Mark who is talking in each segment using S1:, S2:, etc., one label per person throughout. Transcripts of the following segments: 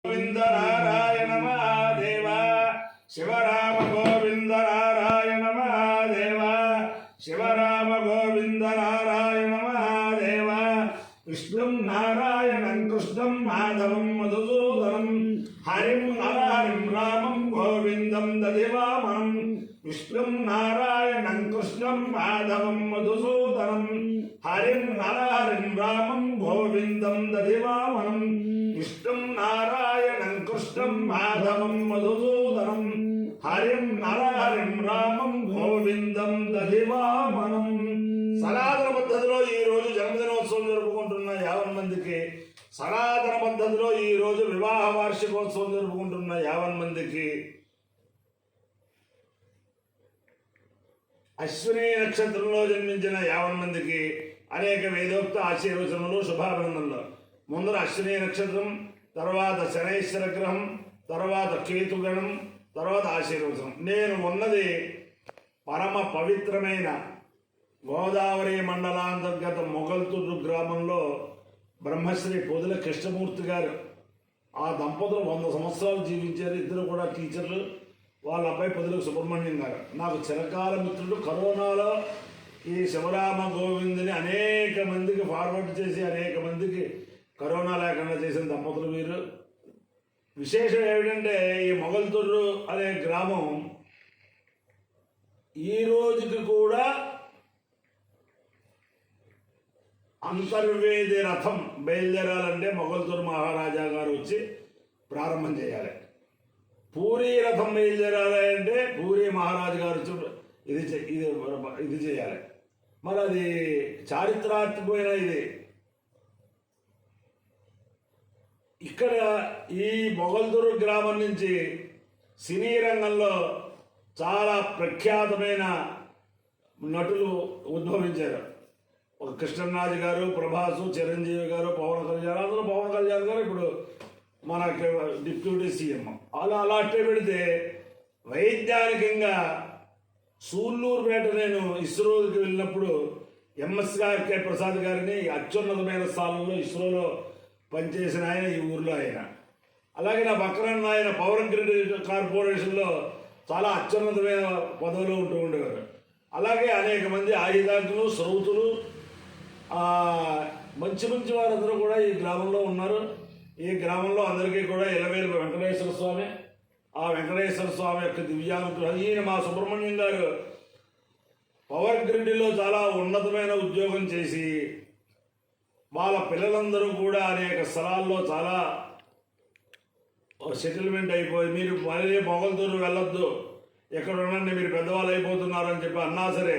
S1: గోవింద నారాయణ మహాదేవ శివరామ గోవింద నారాయణ మహాదేవ శివరామ గోవింద నారాయణ మహాదేవ విష్ణుం నారాయణం కృష్ణం మాధవం మధుసూదనం హరిం నరహరిం రామం గోవిందం దదివామనం విష్ణుం నారాయణం కృష్ణం మాధవం మధుసూదనం హరిం నరహరిం రామం గోవిందం దదివామనం విష్ణుం నారాయణం కృష్ణం మాధవం మధుసూదనం హరిం నరహరిం రామం గోవిందం దదివామనం. సనాతన పద్ధతిలో ఈ రోజు జన్మదినోత్సవం జరుపుకుంటున్న 50 మందికి, సనాతన పద్ధతిలో ఈ రోజు వివాహ వార్షికోత్సవం జరుపుకుంటున్న 50 మందికి, అశ్విని నక్షత్రంలో జన్మించిన 50 మందికి అనేక వేదోక్త ఆశీర్వచనలు, శుభాభినందనలు. ముందర అశ్విని నక్షత్రం, తర్వాత శనైశ్వర గ్రహం, తర్వాత కేతుగణం, తర్వాత ఆశీర్వచనం. నేను ఉన్నది పరమ పవిత్రమైన గోదావరి మండలాంతర్గత మొగల్తూరు గ్రామంలో బ్రహ్మశ్రీ పొదిల కృష్ణమూర్తి గారు. ఆ దంపతులు 100 సంవత్సరాలు జీవించారు. ఇద్దరు కూడా టీచర్లు. వాళ్ళ అబ్బాయి పొదిల సుబ్రహ్మణ్యం గారు నాకు చిరకాల మిత్రుడు. కరోనాలో ఈ శివరామ గోవిందుని అనేక మందికి ఫార్వర్డ్ చేసి అనేక మందికి కరోనా లేకుండా చేసిన దంపతులు వీరు. విశేషం ఏమిటంటే ఈ మొగల్తూరు అనే గ్రామం ఈ రోజుకి కూడా అంతర్వేది రథం బయలుదేరాలంటే మొగల్తూరు మహారాజా గారు వచ్చి ప్రారంభం చేయాలి. పూరీ రథం బయలుదేరాలి అంటే పూరీ మహారాజు గారు ఇది చేయాలి. మరి అది చారిత్రాత్మకమైన ఇది. ఇక్కడ ఈ మొగల్తూరు గ్రామం నుంచి సినీ రంగంలో చాలా ప్రఖ్యాతమైన నటులు ఉద్భవించారు. ఒక కృష్ణరాజు గారు, ప్రభాసు, చిరంజీవి గారు, పవన్ కళ్యాణ్. అందులో పవన్ కళ్యాణ్ గారు ఇప్పుడు మనకి డిప్యూటీ సీఎం. అలా అట్టే పెడితే వైజ్ఞానికంగా సూళ్ళూరుపేట నేను ఇస్రోకి వెళ్ళినప్పుడు ఎంఎస్ఆర్కే ప్రసాద్ గారిని అత్యున్నతమైన స్థానంలో ఇస్రోలో పనిచేసిన ఆయన ఈ ఊర్లో ఆయన. అలాగే నా పక్కన ఆయన పవర్ గ్రిడ్ కార్పొరేషన్లో చాలా అత్యున్నతమైన పదవిలో ఉంటూ ఉండేవారు. అలాగే అనేక మంది ఆయుధాకులు, శ్రౌతులు, మంచి మంచి వారందరూ కూడా ఈ గ్రామంలో ఉన్నారు. ఈ గ్రామంలో అందరికీ కూడా ఇలవేలు వెంకటేశ్వర స్వామి, ఆ వెంకటేశ్వర స్వామి యొక్క దివ్యానుగ్రహం. ఈయన మా సుబ్రహ్మణ్యం గారు పవర్ గ్రిడ్లో చాలా ఉన్నతమైన ఉద్యోగం చేసి వాళ్ళ పిల్లలందరూ కూడా అనేక స్థలాల్లో చాలా సెటిల్మెంట్ అయిపోయి, మీరు మళ్ళీ మొగల్తూరు వెళ్ళొద్దు, ఎక్కడ ఉండండి, మీరు పెద్దవాళ్ళు అయిపోతున్నారు అని చెప్పి అన్నా సరే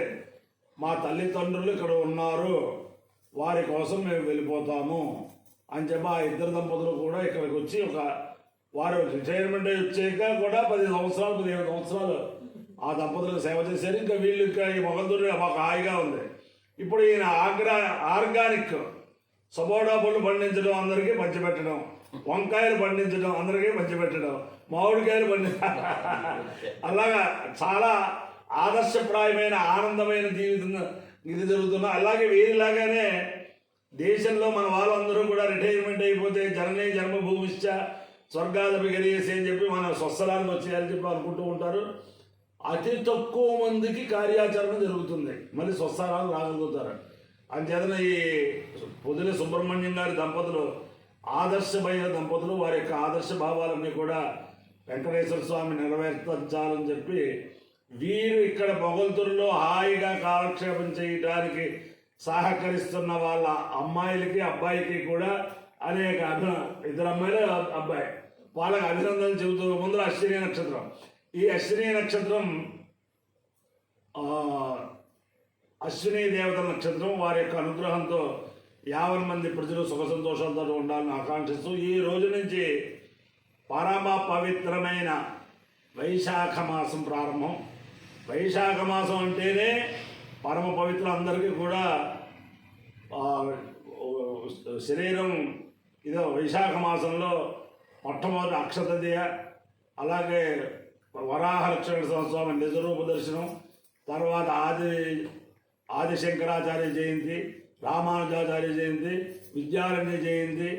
S1: మా తల్లిదండ్రులు ఇక్కడ ఉన్నారు, వారి కోసం మేము వెళ్ళిపోతాము అని చెప్పి ఆ ఇద్దరు దంపతులు కూడా ఇక్కడికి వచ్చి వారు రిటైర్మెంట్ వచ్చాక కూడా 10 సంవత్సరాలు 15 సంవత్సరాలు ఆ దంపతులకు సేవ చేశారు. ఇంకా వీళ్ళు ఇంకా ఈ మొగల్తూరు మాకు హాయిగా ఉంది. ఇప్పుడు ఈయన ఆర్గానిక్ సపోటా పళ్ళు పండించడం, అందరికీ పంచిపెట్టడం, వంకాయలు పండించడం, అందరికీ పంచిపెట్టడం, మామిడికాయలు అలాగా చాలా ఆదర్శప్రాయమైన ఆనందమైన జీవితం ఇది జరుగుతున్నా. అలాగే వీరిలాగానే దేశంలో మన వాళ్ళందరూ కూడా రిటైర్మెంట్ అయిపోతే జననీ జన్మభూమిశ్చ స్వర్గాదపి గరీయసి అని చెప్పి మన స్వస్థలానికి వచ్చేయాలని చెప్పి అనుకుంటూ ఉంటారు. అతి తక్కువ మందికి కార్యాచరణ జరుగుతుంది, మళ్ళీ స్వస్థలాలు రాగలుగుతారు. అంచేతన ఈ పొదిలి సుబ్రహ్మణ్యం గారి దంపతులు ఆదర్శమైన దంపతులు. వారి యొక్క ఆదర్శ భావాలన్నీ కూడా వెంకటేశ్వర స్వామి నెరవేర్చాలని చెప్పి వీరు ఇక్కడ మొగల్తూరులో హాయిగా కాలక్షేపం చేయడానికి సహకరిస్తున్న వాళ్ళ అమ్మాయిలకి అబ్బాయికి కూడా అనేక ఇద్దరు అమ్మాయిలు అబ్బాయి వాళ్ళకి అభినందనలు చెబుతూ ముందర అశ్విని నక్షత్రం. ఈ అశ్విని నక్షత్రం అశ్విని దేవతల నక్షత్రం. వారి యొక్క అనుగ్రహంతో 50 మంది ప్రజలు సుఖ సంతోషాలతో ఉండాలని ఆకాంక్షిస్తూ ఈ రోజు నుంచి పరమ పవిత్రమైన వైశాఖ మాసం ప్రారంభం. వైశాఖ మాసం అంటేనే పరమ పవిత్రం. అందరికీ కూడా శరీరం ఇదో వైశాఖ మాసంలో మొట్టమొదటి అక్షతదియ, అలాగే వరాహ లక్ష్మణ స్వామి నిజరూప దర్శనం, తర్వాత ఆదిశంకరాచార్య జయంతి, రామానుజాచార్య జయంతి, విద్యారణ్య జయంతి,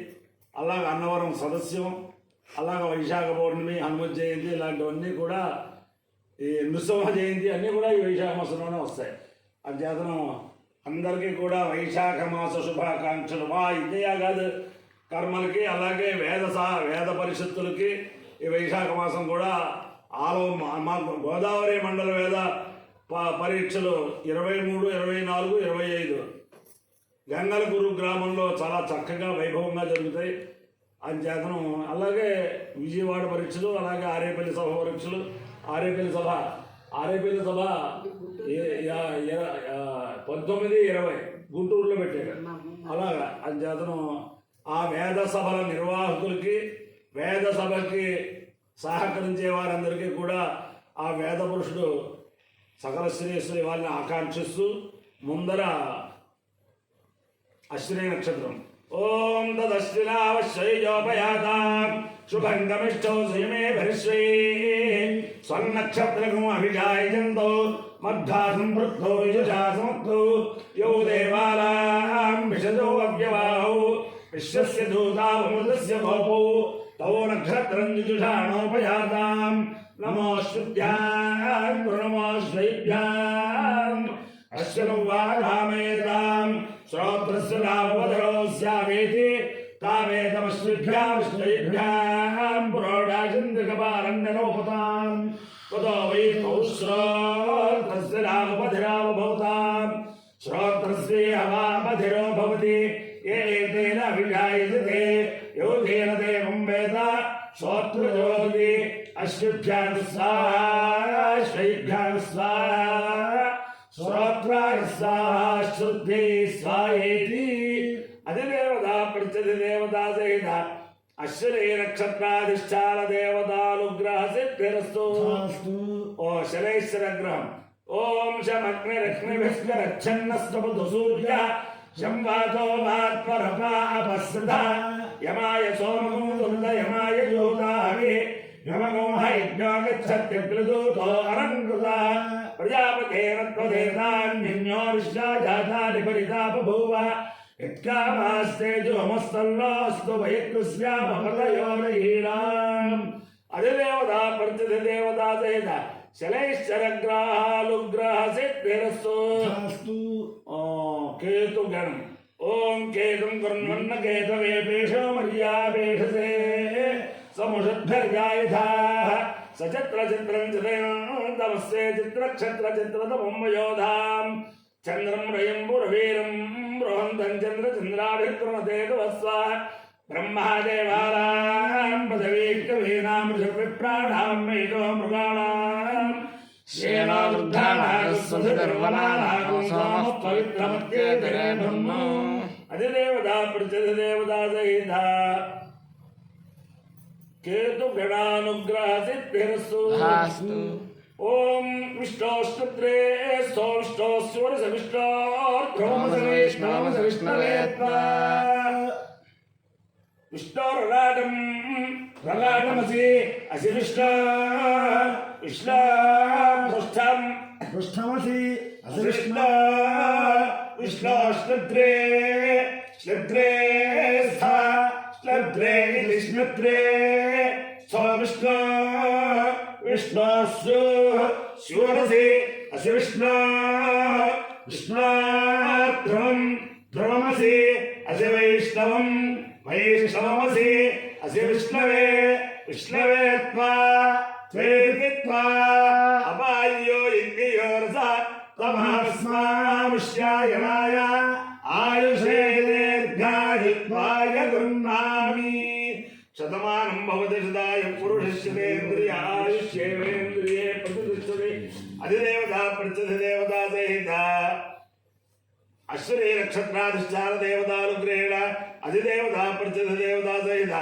S1: అలాగే అన్నవరం సదస్యం, అలాగే వైశాఖ పౌర్ణమి, హనుమత్ జయంతి ఇలాంటివన్నీ కూడా, ఈ నృసింహ జయంతి అన్నీ కూడా ఈ వైశాఖ మాసంలోనే వస్తాయి. అంచేతనం అందరికీ కూడా వైశాఖ మాస శుభాకాంక్షలు. మా ఇండియా కాదు కర్మలకి, అలాగే వేద పరిషత్తులకి ఈ వైశాఖ మాసం కూడా మా గోదావరి మండల వేద పరీక్షలు 23, 24, 25 గంగలగురు గ్రామంలో చాలా చక్కగా వైభవంగా జరుగుతాయి. అంచేతనం అలాగే విజయవాడ పరీక్షలు, అలాగే ఆరేపల్లి సభ పరీక్షలు. ఆరేపల్లి సభ 19, 20 గుంటూరులో పెట్టారు. అలాగా అంచేతనం ఆ వేద సభల నిర్వాహకులకి, వేద సభకి సహకరించే వారందరికీ కూడా ఆ వేద పురుషుడు సకల శ్రేయస్సుని వాళ్ళని ఆకాంక్షిస్తూ ముందర అశ్విని నక్షత్రం. ఓం తదశ్వినావశ్వయోపయాతాం శుభంగమిష్టో శ్రీమే భరిష్వే స్వన్నక్షత్రకం అభిజాయంతో మధ్యా సంవృద్ధో యజుషా సమర్థో యో దేవానాం విషజో అవ్యవాహో విశ్వస్య దూతామృతస్య గోపో తో నక్షత్రం యజుషాణోపయాతాం నమోశ్రుభ్యాం నమోశ్వైభ్యాం అశ్వను వాధామేతాం శ్రోత్రస్య నామవధరోస్యావేతి తావేతమశ్రుభ్యాం విష్ణుభ్యాం పురోడాచంద్రికపారణ్యనోపతాం తతో వై శ్రోత్రస్య నామవధిరావభవతాం శ్రోత్రస్య హవామధిరో భవతి ఏతేన అభిజాయతే యోగేన దేవం వేద శ్రోత్రయోగి అశ్రుభ్యాం స్వాహా శ్వైభ్యాం స్వాహా శ్రోత్రాయ స్వాహా శుద్ధి స్వాహేతి. అధిదేవతా ప్రత్యధిదేవతా సహిత అశ్విని నక్షత్రాధిష్టాన దేవతానుగ్రహ సిద్ధిరస్తు. ఓ శనైశ్వర గ్రహం. ఓం శమగ్నిరగ్నిభిస్కరచ్ఛన్నస్తపతు సూర్య శంవాతో మాత్మరపాపస్సృత యమాయ సోమగుంద యమాయ యోదావి యమగోహ యజ్ఞో గచ్చత్యగ్రదూతో అరంగృత ప్రజాపతేన త్వదేతాన్యన్యో విశ్వాజాతాని పరితాపభూవ యత్కామాస్తేజోమస్తల్లోస్తు వయకృష్యామపతయోరహీణాం. అధిదేవతా ప్రతిదేవతా సహిత శనైశ్చరగ్రహాలుగ్రహ సిద్ధిరస్తు. కేతుగణం. ఓం కేతుం కృణ్వన్న కేతవే పేషో మర్యాపేషసే సముషద్భర్యాయుధాః సచిత్రచిత్రం చిత్రమస్తే చిత్రక్షత్రచిత్రతమం వయోధాం చంద్రం రయంబురవీరం బృహంతం చంద్రచంద్రాభిర్కృణతే తవస్వ బ్రహ్మాదేవానాం పదవీకవీనాం విప్రాణాం మేధో మృగాణాం అధిదేవతా ప్రతిదేవతా సహిత కేతుగణానుగ్రహ సిద్ధిరస్తు. ఓం విష్ణోష్ణుత్రే విష్ణోరలాటం రలాటమసి అసి విష్ణు విష్ణు పృష్ఠం పృష్ఠమసి అసి విష్ణు విష్ణోష్ణుత్రే శ్లద్రే శ్లద్రే విష్ణుత్రే సో విష్ణు విష్ణు శూరసి అసి విష్ణు విష్ణుధ్రువం ధ్రువమసి అసి వైష్ణవం వైష్ణవమసి అసి విష్ణవే విష్ణవే త్వా త్వేతి త్వా అపాయ్యో ఇంద్రియో రస తమస్మాముష్యాయనాయ ఆయుషే దీర్ఘాయుత్వాయ గృహ్ణామి. శతమానం భవతి శతాయ పురుషస్యేంద్రియ ఆయుష్యేంద్రియే ప్రతిష్టతి. అధిదేవతా ప్రత్యధిదేవతా సహిత అశ్విని నక్షత్రాధిష్టాన దేవతానుగ్రహేణ అధిదేవతా ప్రత్యధిదేవతా సహిత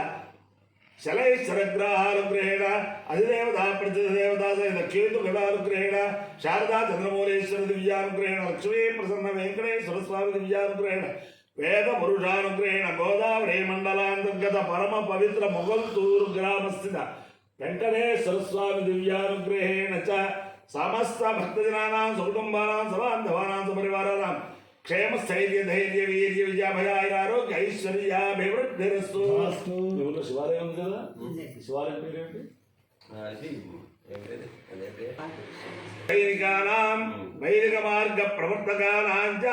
S1: శనైశ్చరగ్రహానుగ్రహేణ అధిదేవతా ప్రత్యధిదేవతా సహిత కేతుగణానుగ్రహేణ శారదా చంద్రమౌళేశ్వర దివ్యానుగ్రహేణ లక్ష్మీ ప్రసన్న వెంకటేశ్వర స్వామి దివ్యానుగ్రహేణ వేద పురుషానుగ్రహేణ గోదావరి మండలాంతర్గత పరమ పవిత్ర మొగల్తూరు గ్రామస్థిత వెంకటేశ్వర స్వామి దివ్యానుగ్రహేణ చ సమస్త భక్తజనానాం సకుటుంబానాం సబాంధవానాం సపరివారానాం క్షేమ స్థైర్య ధైర్య వీర్య విజయాభయారోగ్య ఐశ్వర్యాభివృద్ధిరస్తు. ఊళ్ళో శివాలయం ఉంది కదా, శివాలయం పేరు ఏంటి? వైదికానాం వైదిక మార్గ ప్రవర్తకానాం చ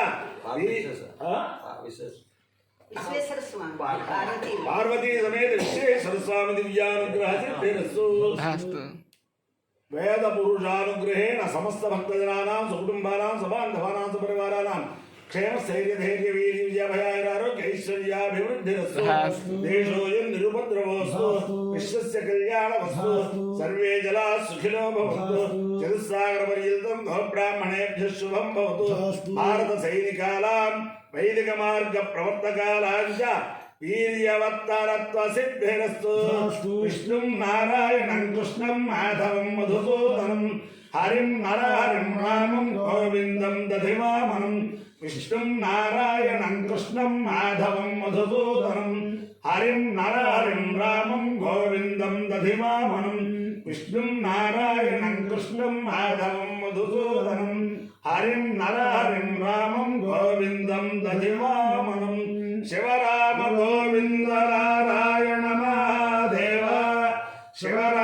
S1: పార్వతీ సమేత విశ్వేశ్వర స్వామి దివ్యానుగ్రహ సిద్ధిరస్తు. వేద పురుషానుగ్రహేణ సమస్త భక్తజనానాం సుకుటుంబానాం సబాంధవానాం సపరివారానాం క్షేమ స్థైర్య ధైర్య వీర్య విజయాభయారోగ్య ఐశ్వర్యాభివృద్ధిరస్తు. దేశోయం నిరుపద్రవోస్తు విశ్వస్య కళ్యాణమస్తు. సర్వే జలా సుఖినో భవంతు. చతుస్సాగర పర్యంతం గోబ్రాహ్మణేభ్యః శుభం భవతు. భారత సైనికానాం వైదిక మార్గ ప్రవర్తకానాం చ వీర్యవత్తరత్వ సిద్ధిరస్తు. విష్ణుం నారాయణం కృష్ణం మాధవం మధుసూదనం హరిం నరహరిం రామం గోవిందం దధివామనం. విష్ణుం నారాయణం కృష్ణం మాధవం మధుసూదనం హరిం నరహరిం రామం గోవిందం దధివామనం. విష్ణుం నారాయణం కృష్ణం మాధవం మధుసూదనం హరిం నరహరిం రామం గోవిందం దధివామనం. శివరామ గోవింద నారాయణ మహాదేవ శివరామ